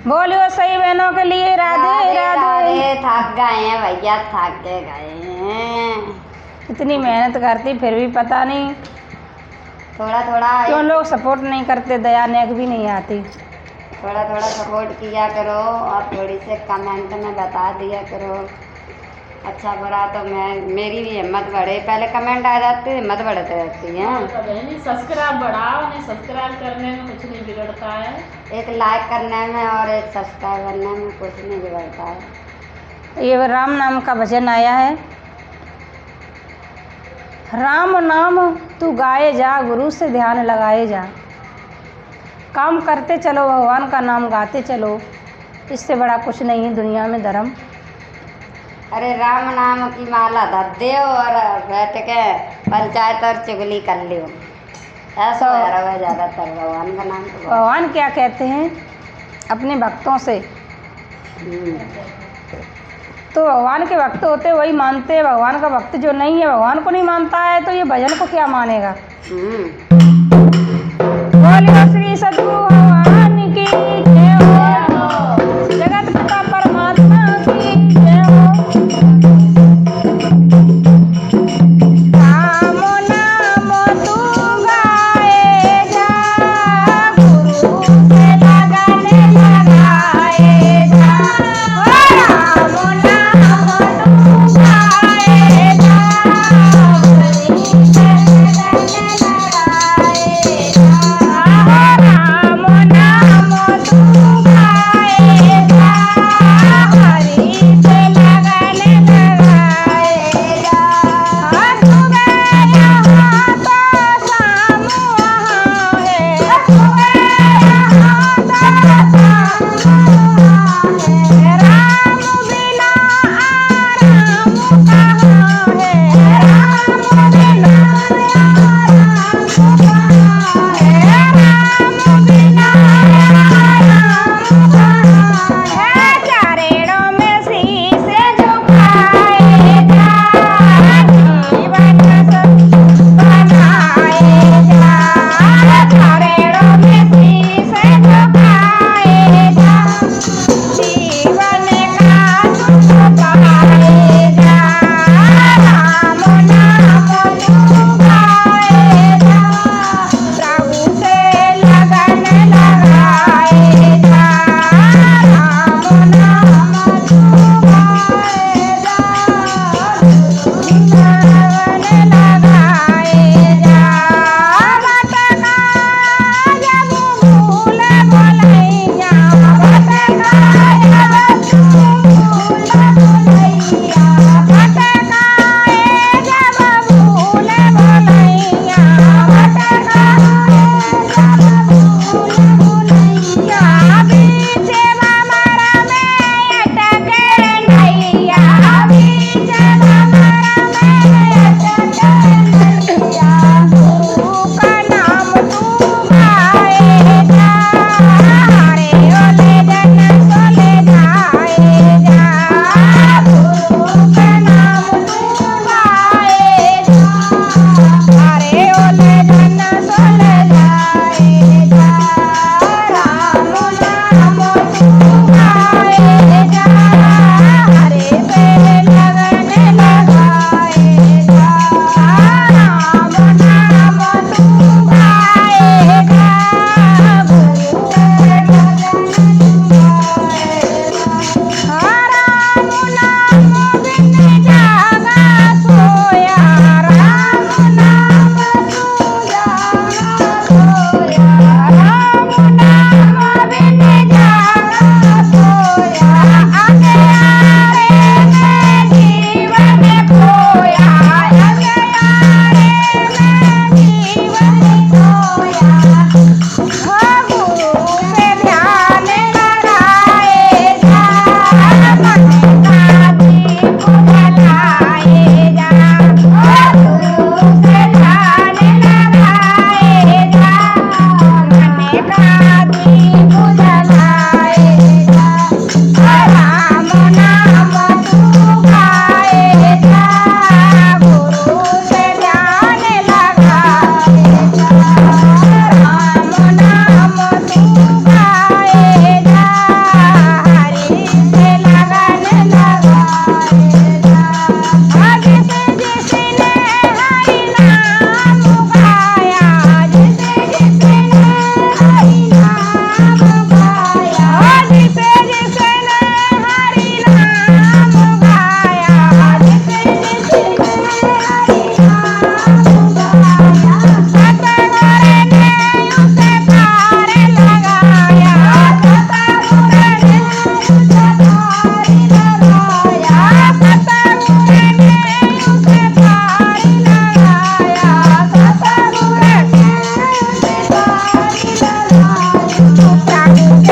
बोलियो सही बहनों के लिए राधे राधे। थक गए हैं भैया, थक के गए हैं। इतनी मेहनत करती फिर भी पता नहीं थोड़ा थोड़ा क्यों लोग सपोर्ट नहीं करते, दया नेक भी नहीं आती। थोड़ा थोड़ा सपोर्ट किया करो और थोड़ी से कमेंट में बता दिया करो अच्छा बुरा, तो मेरी भी हिम्मत बढ़े। पहले कमेंट आ जाती है, हिम्मत बढ़ती रहती है। सब्सक्राइब बढ़ाओ, नहीं सब्सक्राइब करने में कुछ नहीं बिगड़ता है। एक लाइक करने में और एक सब्सक्राइब करने में कुछ नहीं बिगड़ता है। ये राम नाम का भजन आया है। राम नाम तू गाए जा, गुरु से ध्यान लगाए जा, काम करते चलो भगवान का नाम गाते चलो, इससे बड़ा कुछ नहीं है दुनिया में धर्म। अरे राम नाम की माला धर दे और बैठ के पंचायत और चुगली कर लियो, ऐसा हो रहा है ज़्यादातर। भगवान का नाम तो भगवान क्या कहते हैं अपने भक्तों से, तो भगवान के भक्त होते वही मानते हैं। भगवान का भक्त जो नहीं है, भगवान को नहीं मानता है, तो ये भजन को क्या मानेगा। बोलिए श्री सद्गुरु भगवान की जय हो, जगत पिता परमात्मा की जय हो। राम नाम तू गाए जा, गुरु से लगन लगाए जा। राम नाम तू गाए जा, गुरु से लगन लगाए जा। तू